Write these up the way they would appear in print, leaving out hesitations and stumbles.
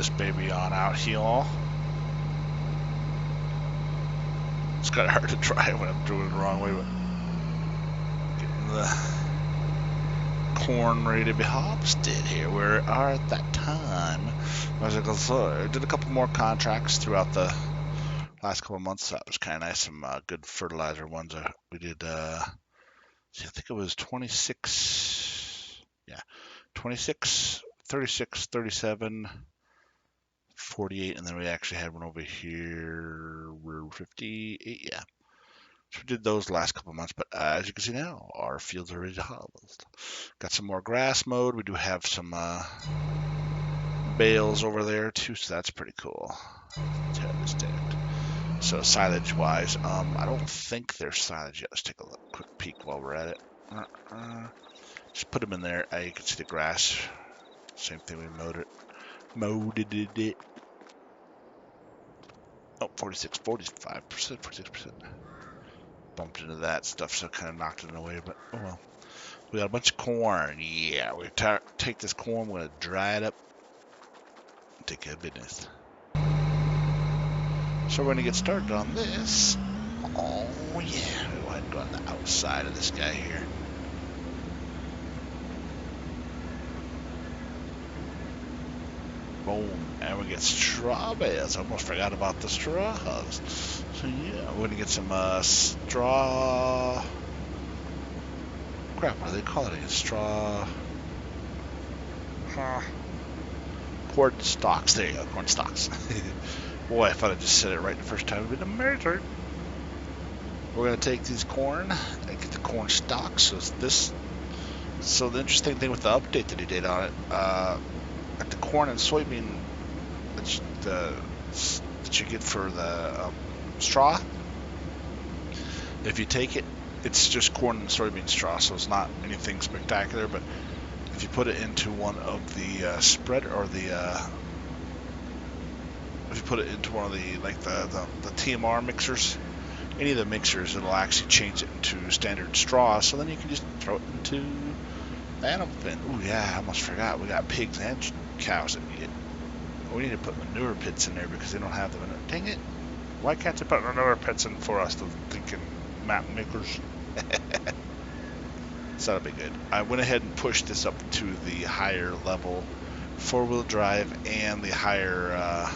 this baby on out here. It's kind of hard to drive when I'm doing it the wrong way, but getting the corn ready to be harvested here. We are at that time. As I go through, I did a couple more contracts throughout the last couple of months. That was kind of nice. Some good fertilizer ones. We did, I think it was 26, yeah, 26, 36, 37, 48, and then we actually had one over here, we're 58, yeah. So we did those last couple of months, but as you can see now, our fields are ready to harvest. Got some more grass mowed. We do have some bales over there too, so that's pretty cool. So silage-wise, I don't think there's silage yet. Let's take a quick peek while we're at it. Just put them in there. You can see the grass. Same thing, we mowed it. Oh, 46, 45%, 46%. Bumped into that stuff, so kind of knocked it away, but oh well. We got a bunch of corn. Yeah, we take this corn, we're going to dry it up and take care of business. So we're going to get started on this. Oh yeah, we'll go ahead and go on the outside of this guy here. Boom, and we get straw bales. I almost forgot about the straws. So yeah, we're gonna get some straw. Crap, what do they call it? Straw. Corn stalks. There you go, corn stalks. Boy, I thought I just said it right the first time. It'd been amazing. We're gonna take these corn and get the corn stalks. So the interesting thing with the update that he did on it, like the corn and soybean that you get for the straw, if you take it, it's just corn and soybean straw, so it's not anything spectacular. But if you put it into one of the spread or the if you put it into one of the like the TMR mixers, any of the mixers, it'll actually change it into standard straw. So then you can just throw it into the animal bin. Oh yeah, I almost forgot. We got pigs and cows that need it. We need to put manure pits in there because they don't have them in it. Dang it! Why can't they put manure pits in for us, the thinking map makers? So that'll be good. I went ahead and pushed this up to the higher level 4-wheel drive and the higher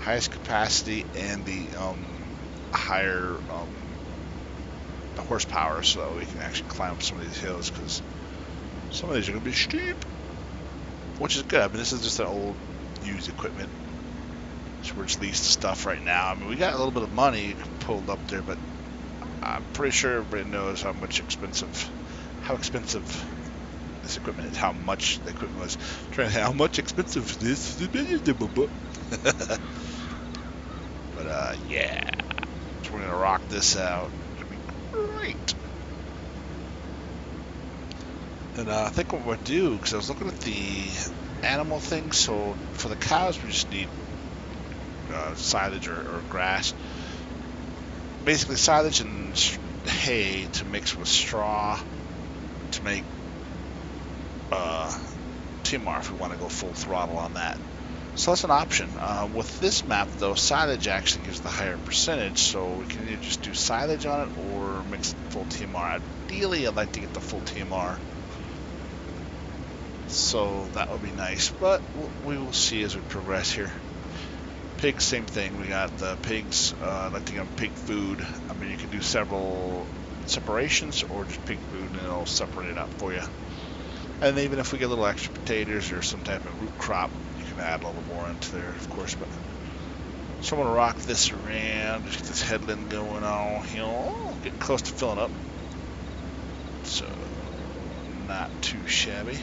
highest capacity and the higher the horsepower, so that we can actually climb up some of these hills, because some of these are going to be steep, which is good. I mean, this is just an old used equipment, so we're just leasing stuff right now. I mean, we got a little bit of money pulled up there, but I'm pretty sure everybody knows how expensive this equipment is, how much the equipment was. I'm trying to say how much expensive this is. But yeah, so we're gonna rock this out. It'll be great. And I think what we'll do, because I was looking at the animal thing, so for the cows we just need silage or grass. Basically silage and hay to mix with straw to make TMR if we want to go full throttle on that. So that's an option. With this map though, silage actually gives the higher percentage, so we can either just do silage on it or mix full TMR. Ideally I'd like to get the full TMR, so that would be nice, but we will see as we progress here. Pigs, same thing. We got the pigs. I'd like to get them pig food. I mean, you can do several separations or just pig food and it'll separate it up for you. And even if we get a little extra potatoes or some type of root crop, you can add a little more into there, of course. But so I'm gonna rock this around, just get this headland going on here. Getting close to filling up, so not too shabby.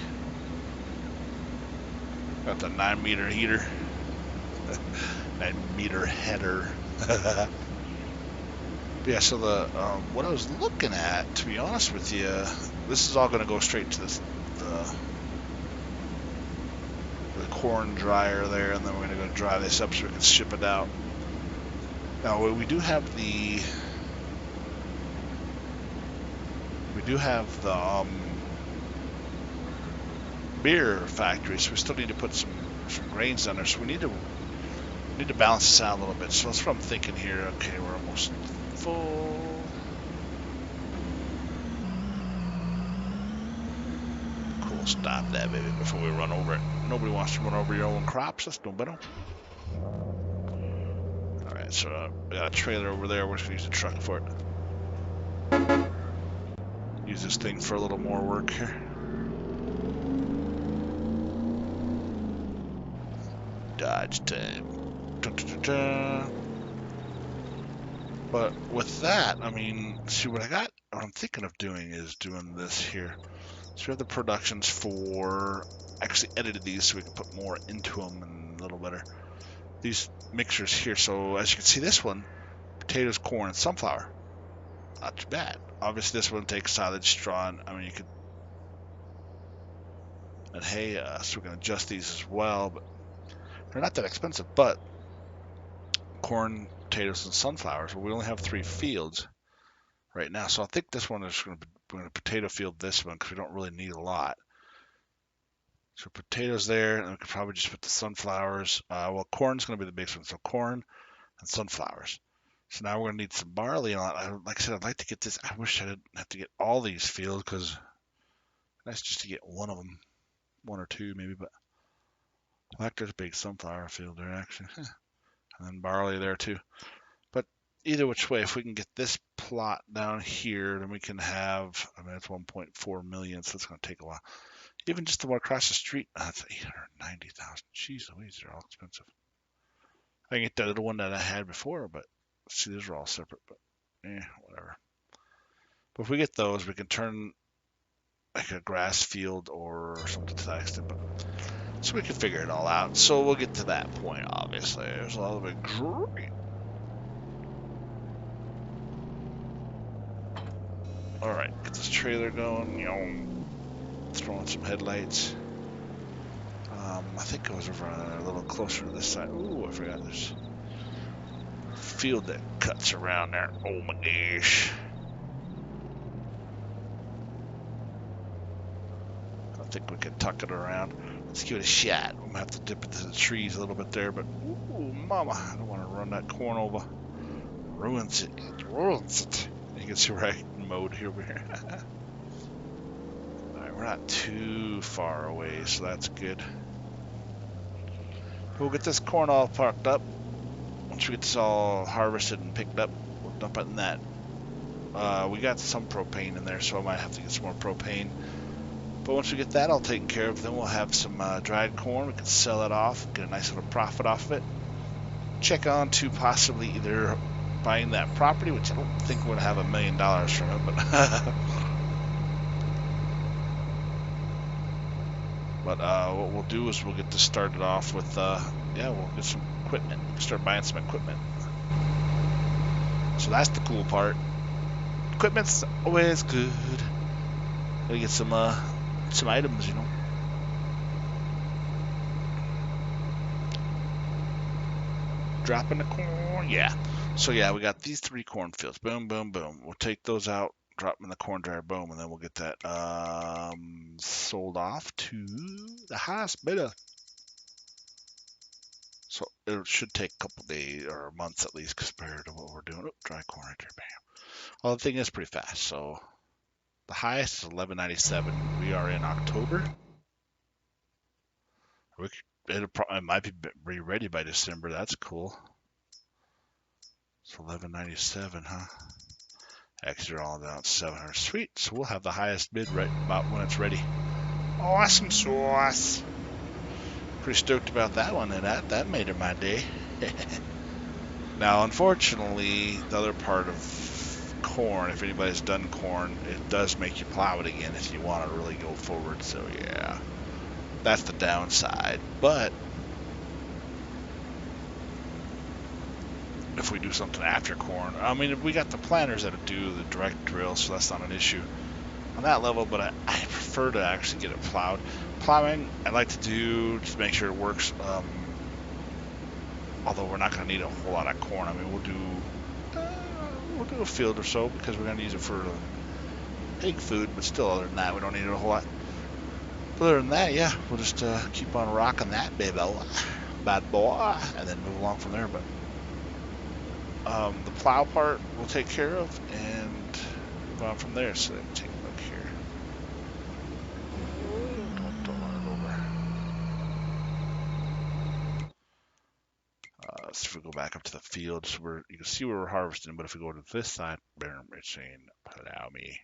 Got the 9-meter heater. 9-meter header. Yeah, so the what I was looking at, to be honest with you, this is all going to go straight to the corn dryer there, and then we're going to go dry this up so we can ship it out. Now we do have the beer factory, so we still need to put some some grains down there, so we need to balance this out a little bit. So that's what I'm thinking here. Okay, we're almost full. Cool, stop that, baby, before we run over it. Nobody wants to run over your own crops. That's no better. All right, so we got a trailer over there. We're just gonna use the truck for it. Use this thing for a little more work here. Dodge time. Dun, dun, dun, dun. But with that, I mean, see what I got? What I'm thinking of doing is doing this here. So we have the productions for, actually edited these so we can put more into them and a little better. These mixtures here, so as you can see, this one, potatoes, corn, and sunflower. Not too bad. Obviously this one takes silage, straw, and I mean you could, and hay, so we're going to adjust these as well, but they're not that expensive. But corn, potatoes, and sunflowers, well, we only have 3 fields right now, so I think this one is going to be, we're going to potato field this one because we don't really need a lot. So potatoes there, and we could probably just put the sunflowers. Well, corn's going to be the biggest one, so corn and sunflowers. So now we're going to need some barley. And like I said, I'd like to get this. I wish I didn't have to get all these fields because it's nice just to get one of them, 1 or 2 maybe. But I like there's a big sunflower field there actually, and then barley there too. But either which way, if we can get this plot down here, then we can have. I mean, it's 1.4 million, so it's going to take a while. Even just the one across the street, that's 890,000. Jeez Louise, they're all expensive. I can get the other one that I had before, but see, those are all separate, but whatever. But if we get those, we can turn like a grass field or something to that extent. But so we can figure it all out. So we'll get to that point, obviously. There's a lot of it great. All right, get this trailer going. You know, throwing some headlights. I think it was over a little closer to this side. Ooh, I forgot there's a field that cuts around there. Oh my gosh. I think we can tuck it around. Let's give it a shot. I'm gonna have to dip into the trees a little bit there, but ooh, mama, I don't want to run that corn over. Ruins it. It ruins it. You can see where I mowed here over here. Alright, we're not too far away, so that's good. We'll get this corn all parked up. Once we get this all harvested and picked up, we'll dump it in that. We got some propane in there, so I might have to get some more propane. But once we get that all taken care of, then we'll have some dried corn. We can sell it off, get a nice little profit off of it. Check on to possibly either buying that property, which I don't think would have $1 million from it, but but what we'll do is we'll get this started off with yeah, we'll get some equipment. Start buying some equipment. So that's the cool part. Equipment's always good. Gotta get some items, you know. Dropping the corn, yeah. So yeah, we got these 3 cornfields. Boom, boom, boom. We'll take those out, drop them in the corn dryer, boom, and then we'll get that sold off to the highest bidder. So it should take a couple days or months at least compared to what we're doing. Oh, dry corn right there, bam. Well, the thing is pretty fast. So the highest is 11.97. We are in October. It might be ready by December. That's cool. It's 11.97, huh? Actually, they're all down at 700. Sweet. So we'll have the highest bid right about when it's ready. Awesome sauce. Pretty stoked about that one, and that made it my day. Now, unfortunately, the other part of corn, if anybody's done corn, it does make you plow it again if you want to really go forward. So yeah, that's the downside. But if we do something after corn, I mean, we got the planters that do the direct drill, so that's not an issue on that level. But I prefer to actually get it plowed. Plowing, I like to do just to make sure it works. Although we're not going to need a whole lot of corn. I mean, we'll do a field or so because we're going to use it for pig food. But still, other than that, we don't need it a whole lot. other than that, yeah, we'll just keep on rocking that baby, bad boy, and then move along from there. But the plow part we'll take care of and move on from there. So take a look here. Don't run it over. So if we go back up to the field, so you can see where we're harvesting, but if we go to this side, it's saying, allow me.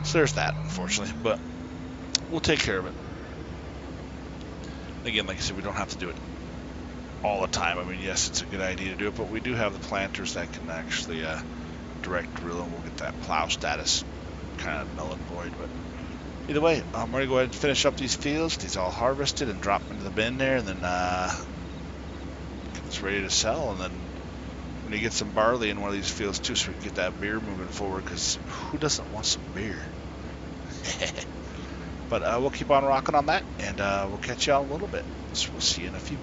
So there's that, unfortunately, but we'll take care of it. Again, like I said, we don't have to do it all the time. I mean, yes, it's a good idea to do it, but we do have the planters that can actually direct drill, and we'll get that plow status kind of null and void. But either way, I'm going to go ahead and finish up these fields. These all harvested and drop into the bin there, and then it's ready to sell. And then when you get some barley in one of these fields too, so we can get that beer moving forward, because who doesn't want some beer? But we'll keep on rocking on that, and we'll catch y'all in a little bit. So we'll see you in a few.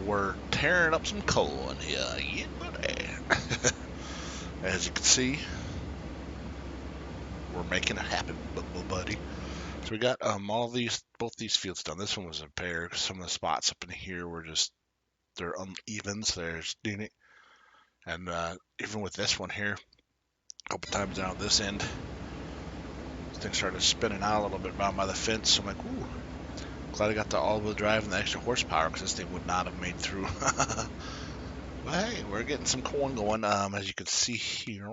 We're tearing up some coal in here, yeah, buddy. As you can see, we're making it happen, buddy. So we got both these fields done. This one was a pair, because some of the spots up in here were just, they're uneven, so there's doing it. And even with this one here, a couple times down this end, things started spinning out a little bit down by the fence. So I'm like, ooh, glad I got the all-wheel drive and the extra horsepower, because this thing would not have made through. But hey, we're getting some corn going. As you can see here,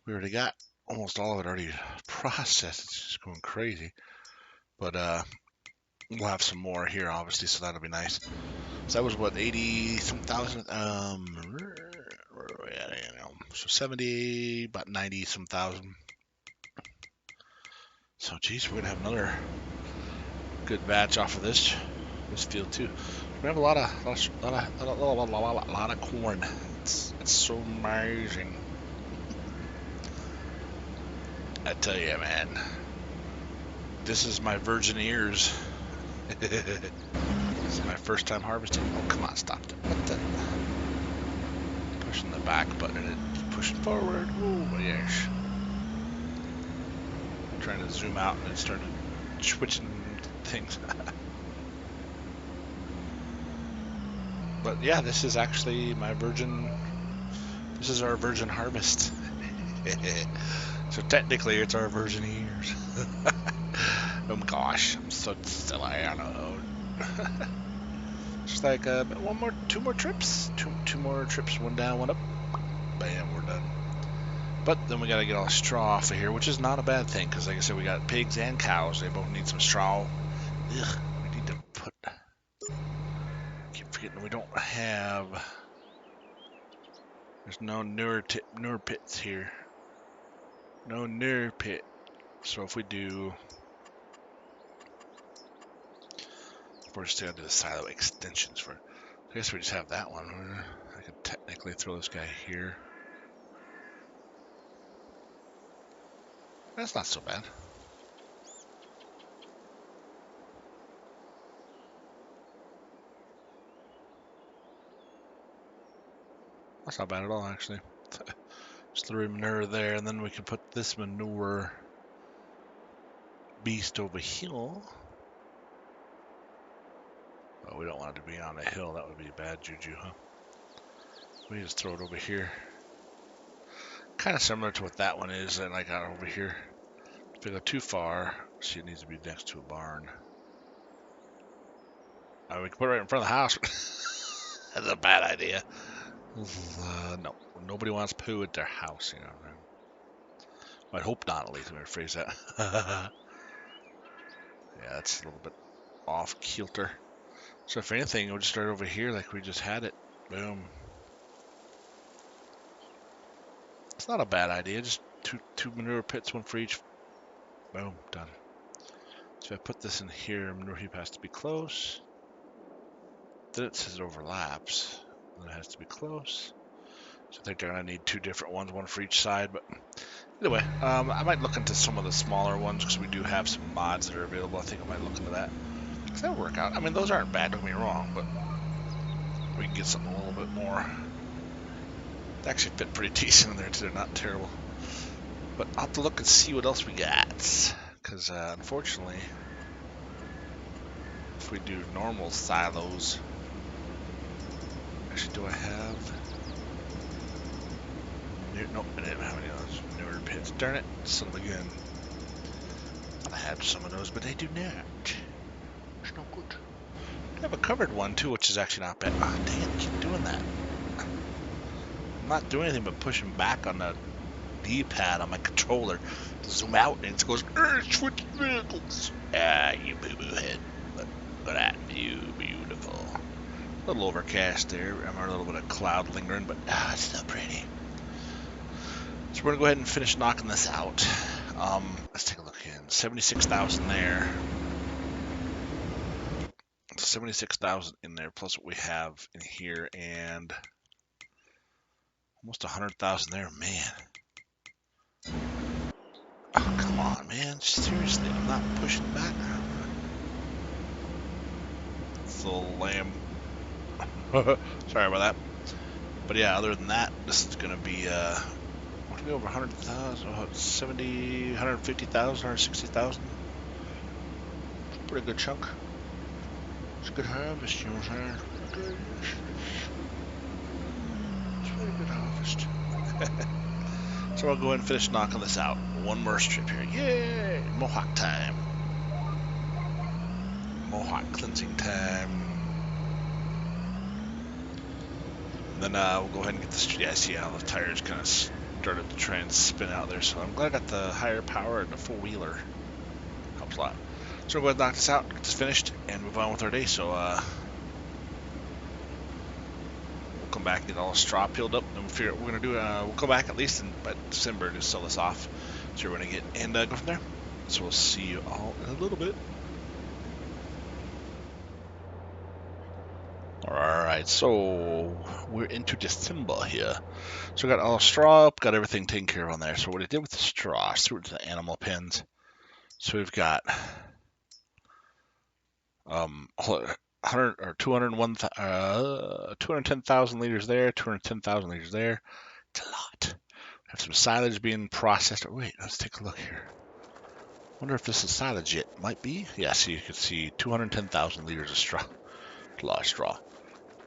we already got almost all of it already processed. It's just going crazy. But we'll have some more here, obviously, so that'll be nice. So that was what, 80 some thousand? Where are we at? So 70, about 90 some thousand. So geez, we're gonna have another good batch off of this field too. We have a lot of corn. It's so amazing. I tell you, man. This is my virgin ears. This is my first time harvesting. Oh, come on, stop it. What the? Pushing the back button and it's pushing forward. Oh, yes. Trying to zoom out and it started switching things. But yeah, this is actually my virgin. This is our virgin harvest. So technically, it's our virgin ears. Oh gosh, I'm so silly. I don't know. Just like two more trips, two more trips, one down, one up. Bam, we're done. But then we gotta get all the straw off of here, which is not a bad thing, because like I said, we got pigs and cows. They both need some straw. Ugh, we need to put. Keep forgetting we don't have. There's no newer pits here. No newer pit. So if we do. We're just going to do the silo extensions for. I guess we just have that one. I could technically throw this guy here. That's not so bad. That's not bad at all, actually. Just throw manure there, and then we can put this manure beast over here. Oh, we don't want it to be on a hill. That would be bad juju, huh? We just throw it over here. Kind of similar to what that one is that I got over here. If we go too far, see, it needs to be next to a barn. We can put it right in front of the house. That's a bad idea. No, nobody wants poo at their house, you know. I hope not, at least. Let me rephrase that. Yeah, that's a little bit off kilter. So if anything, we'll just start over here like we just had it. Boom. It's not a bad idea. Just two manure pits, one for each. Boom, done. So if I put this in here, manure heap has to be close. Then it says it overlaps. Then it has to be close. So I think they're going to need two different ones, one for each side. But either way, I might look into some of the smaller ones because we do have some mods that are available. I think I might look into that. Because that'll work out. I mean, those aren't bad, don't get me wrong, but we can get something a little bit more They actually fit pretty decent in there too. They're not terrible. But I'll have to look and see what else we got. Because unfortunately, if we do normal silos, actually, do I have? Nope, I didn't have any of those newer pits. Darn it, son of a gun. I had some of those, but they do not. It's no good. I have a covered one too, which is actually not bad. Oh, dang it, I keep doing that. I'm not doing anything but pushing back on the D-pad on my controller to zoom out, and it goes, switch vehicles. Ah, you boo-boo head. Look at that view, beautiful. A little overcast there. I'm a little bit of cloud lingering, but it's still pretty. So we're gonna go ahead and finish knocking this out. Let's take a look in. 76,000 there. 76,000 in there, plus what we have in here, and almost 100,000 there. Man. Oh, come on, man. Seriously, I'm not pushing back. It's a little lame. Sorry about that. But yeah, other than that, this is gonna be what do we over 100,000, 70, 150,000, 160,000. Pretty good chunk. It's a good harvest, you know what I'm saying? It's a very good harvest. So I'll go ahead and finish knocking this out. One more strip here. Yay! Mohawk time. Mohawk cleansing time. And then we'll go ahead and get this. Yeah, see how the tires kind of started to try and spin out there. So I'm glad I got the higher power and the four-wheeler. Helps a lot. So we'll go ahead and knock this out, get this finished, and move on with our day. So we'll come back and get all the straw peeled up, and we'll figure out what we're gonna do. We'll come back at least by December to sell this off. So we're gonna get and go from there. So we'll see you all in a little bit. Alright, so we're into December here. So we got all the straw up, got everything taken care of on there. So what I did with the straw, I threw it to the animal pens. So we've got 210,000 liters there, 210,000 liters there. It's a lot. We have some silage being processed. Wait, let's take a look here. Wonder if this is silage yet. Might be. Yeah, so you can see 210,000 liters of straw. A lot of straw.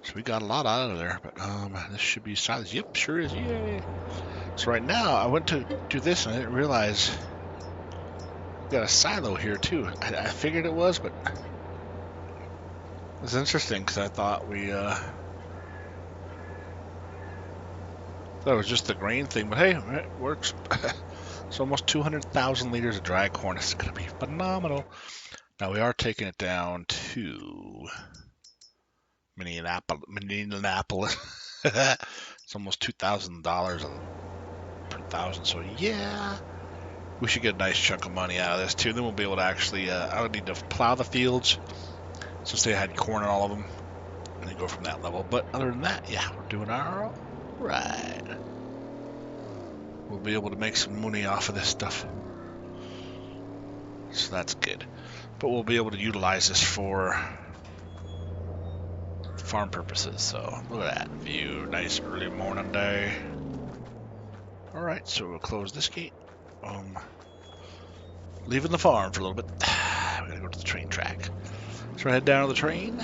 So we got a lot out of there, but this should be silage. Yep, sure is. Yay! So right now, I went to do this and I didn't realize we got a silo here too. I figured it was, but it's interesting because I thought thought it was just the grain thing, but hey, it works. It's almost 200,000 liters of dry corn. It's gonna be phenomenal. Now we are taking it down to Minneapolis. It's almost $2,000 per thousand. So yeah, we should get a nice chunk of money out of this too. Then we'll be able to actually. I would need to plow the fields since they had corn in all of them, and then go from that level. But other than that, yeah, we're doing all right. We'll be able to make some money off of this stuff. So that's good. But we'll be able to utilize this for farm purposes. So look at that view. Nice early morning day. Alright, so we'll close this gate. Leaving the farm for a little bit. We gotta go to the train track. So we'll head down to the train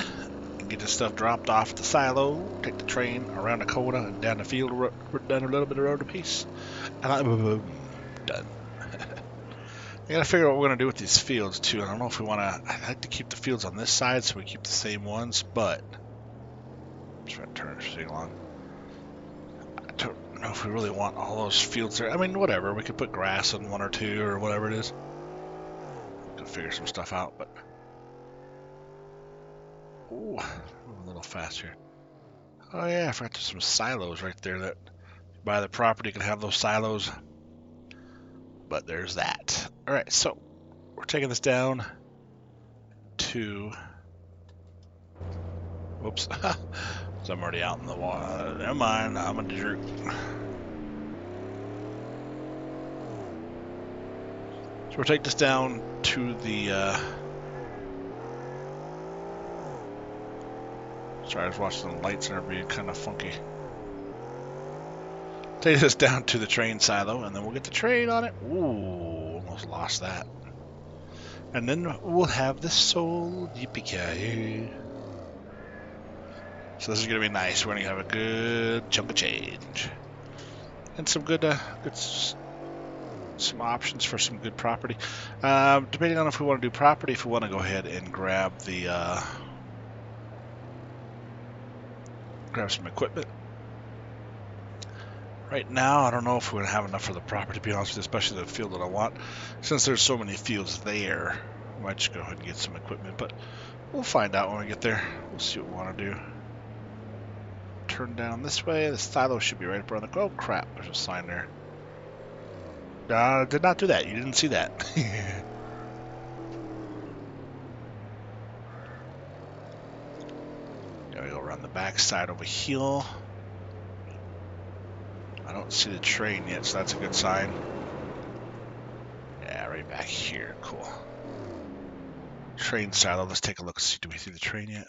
and get this stuff dropped off at the silo. Take the train around the corner and down the field. We're done a little bit of road apiece. And I'm done. I gotta figure out what we're gonna do with these fields too. I don't know if we wanna. I'd like to keep the fields on this side so we keep the same ones, but I'm just trying to turn this thing along. I don't know if we really want all those fields there. I mean, whatever. We could put grass in one or two or whatever it is. We could figure some stuff out, but ooh, a little faster. Oh yeah, I forgot there's some silos right there that buy the property can have those silos. But there's that. All right, so we're taking this down to. Whoops. So I'm already out in the water. Never mind, I'm a jerk. So we'll take this down to the. Sorry, I was watching the lights and they're being kind of funky. Take us down to the train silo, and then we'll get the train on it. Ooh, almost lost that. And then we'll have this sold. Yippee-ki-yay. So this is going to be nice. We're going to have a good chunk of change. And some good, some options for some good property. Depending on if we want to do property, if we want to go ahead and grab the, grab some equipment. Right now, I don't know if we're going to have enough for the property, to be honest with you, especially the field that I want. Since there's so many fields there, I might just go ahead and get some equipment, but we'll find out when we get there. We'll see what we want to do. Turn down this way. The silo should be right up around the... Oh, crap. There's a sign there. Did not do that. You didn't see that. There we go, around the back side over here. I don't see the train yet, so that's a good sign. Yeah, right back here. Cool. Train silo. Let's take a look. See, do we see the train yet?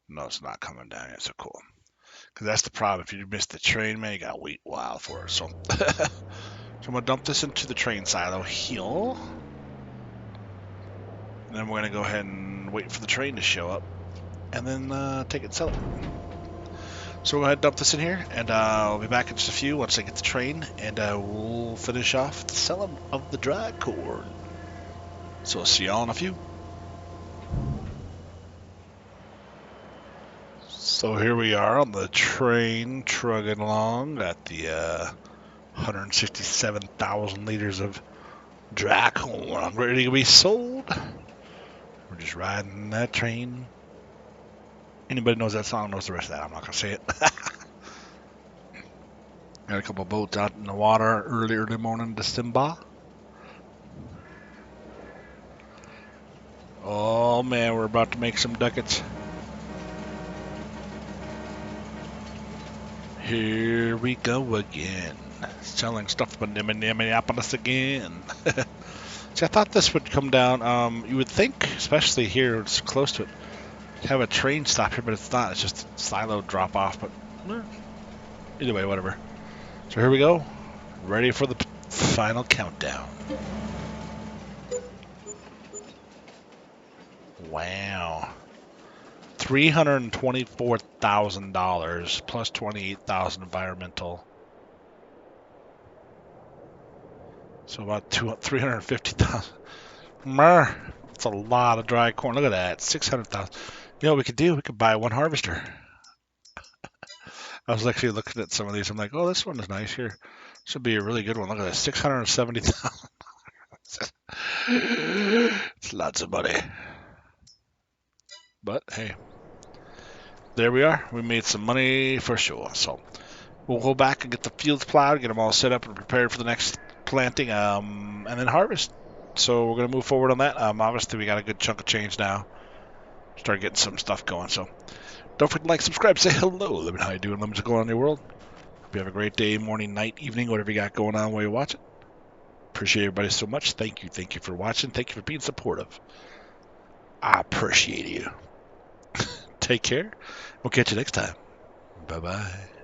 No, it's not coming down yet, so cool. Because that's the problem. If you miss the train, man, you got to wait a while for it. So, so I'm going to dump this into the train silo here. And then we're going to go ahead and wait for the train to show up. And then take it and sell it. So we'll go ahead and dump this in here. And I'll be back in just a few once I get the train. And we'll finish off the selling of the dry corn. So I'll see y'all in a few. So here we are on the train, trugging along. Got the 167,000 liters of dry corn ready to be sold. We're just riding that train. Anybody knows that song knows the rest of that. I'm not going to say it. Got a couple boats out in the water early morning December. Oh man, we're about to make some ducats. Here we go again. Selling stuff in Minneapolis again. See, I thought this would come down. You would think, especially here, it's close to it, have a train stop here, but it's not. It's just a silo drop off. But either way, whatever. So here we go. Ready for the final countdown. Wow. $324,000 plus $28,000 environmental. So about $350,000. That's a lot of dry corn. Look at that, 600,000. You know what we could do? We could buy one harvester. I was actually looking at some of these. I'm like, oh, this one is nice here. This would be a really good one. Look at that, 670,000. It's lots of money. But hey, there we are. We made some money for sure. So we'll go back and get the fields plowed, get them all set up and prepared for the next planting, and then harvest. So we're going to move forward on that. Obviously, we got a good chunk of change now. Start getting some stuff going. So don't forget to like, subscribe, say hello. Let me know how you doing. Let me just go on in your world. Hope you have a great day, morning, night, evening, whatever you got going on while you watch it. Appreciate everybody so much. Thank you. Thank you for watching. Thank you for being supportive. I appreciate you. Take care. We'll catch you next time. Bye-bye.